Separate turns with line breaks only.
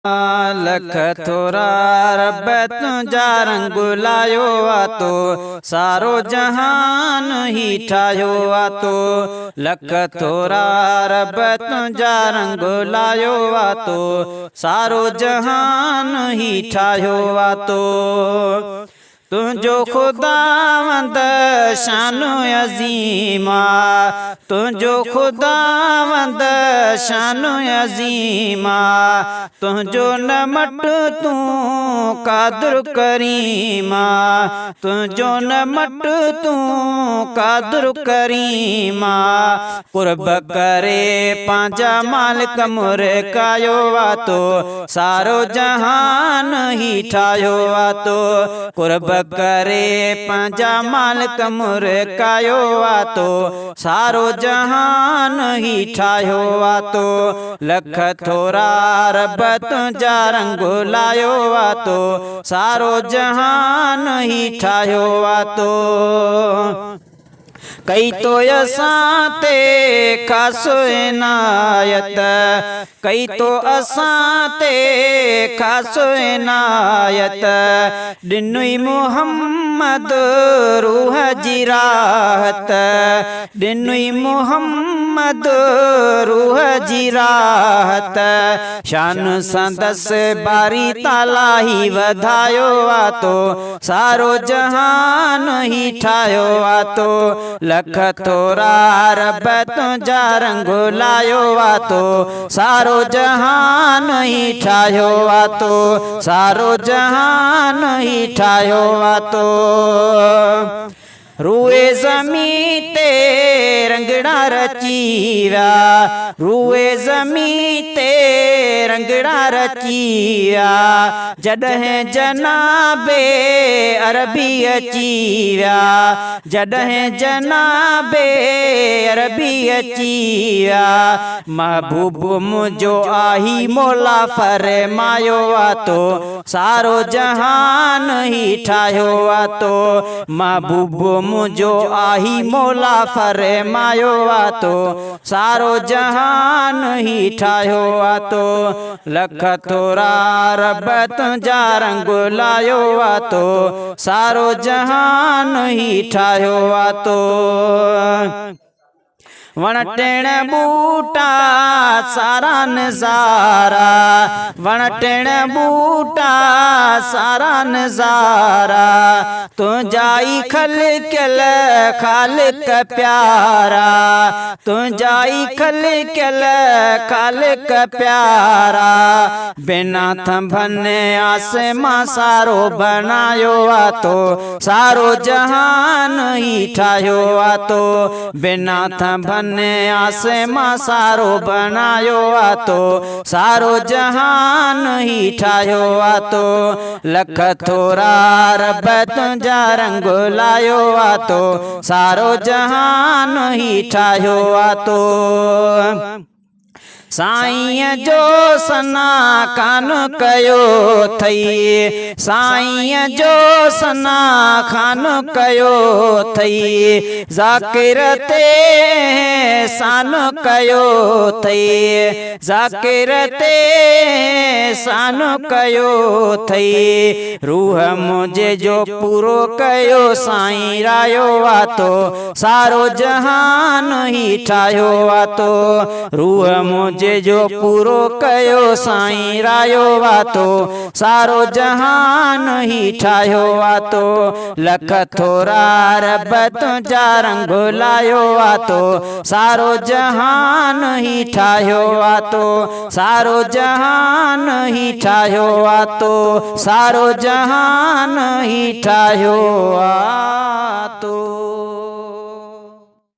लख थोरा रब तुंहिंजा रंग लायो तो सारो जहान ही ठाहियो तो। लख थोरा रब तुंहिंजा रंग लायो तो सारो जहान ही ठाहियो तो। तुझो खुदावंद शान अज़ीमा, तुझो खुदावंद शान अज़ीमा, तुझो नमट तू कादर करीमा, तुझो नमट तू कादर करीमा। कुर्ब करे पांजा मालिक मुरकायो तो सारो जहान ही ठाहियो तो। कुर्ब करे पांजा मालिक मुरकायो तो सारो जहान ही ठाहियो तो। लख थोरा रब तुंहिंजा रंग लायो तो सारो जहान ही ठाहियो तो। कई तो असां ते खासो इनायत, कई तो असां ते खासो इनायत, ॾिनुई मुहम्मद रूह जी राहत, ॾिनुई मुहम्मद रूह जी राहत। शान संदस बारी ताला ही वधायो तो सारो जहान ही ठाहियो तो। लख थोरा रब तुंहिंजा रंग लायो तो सारो जहान ही ठाहियो तो, सारो जहान ही ठाहियो तो। रूए ज़मीं ते रंगड़ा रचीवा, रूए ज़मीं ते रंगड़ा रचीवा, जॾहिं जनाबे अरबी अचीवा, जॾहिं जनाबे अरबी अचीवा। महबूब मुझो आही मौला फरमायो तो सारो जहान ही ठाहियो तो। महबूब मुझो आही मौला फरमायो तो सारो जहान ही ठाहियो तो। लख थोरा रब तुंहिंजा रंग लायो तो सारो जहान ही ठाहियो तो। वण टिण बूटा सारा नज़ारा, वण टिण बूटा सारा नज़ारा, तुंहिंजाई खलकियल ख़ालिक प्यारा, तुंहिंजाई खलकियल ख़ालिक प्यारा। बिना थंभन आसमां सारो बनायो तो सारो जहान ही ठाहियो तो। बिना थंभन आसमां सारो बनायो तो सारो जहान ही ठाहियो तो। लख थोरा रब तुंहिंजा रंग लायो तो सारो जहान ही ठाहियो तो। साईं जो सना खान कयो थई, साईं जो सना खान कयो थई, ज़ाकिर ते सान कयो थई, ज़ाकिर ते सान कयो थई। रूह मुझे जो पूरो कयो साईं रायो तो सारो जहान ही ठाहियो तो। रूह मुझे जो पूरो कयो साईं रायो तो सारो जहान ही ठाहियो तो। लख थोरा रब तुंहिंजा रंग लायो तो सारो जहान ही ठाहियो तो, सारो जहान ही ठाहियो तो, सारो जहान ही ठाहियो तो।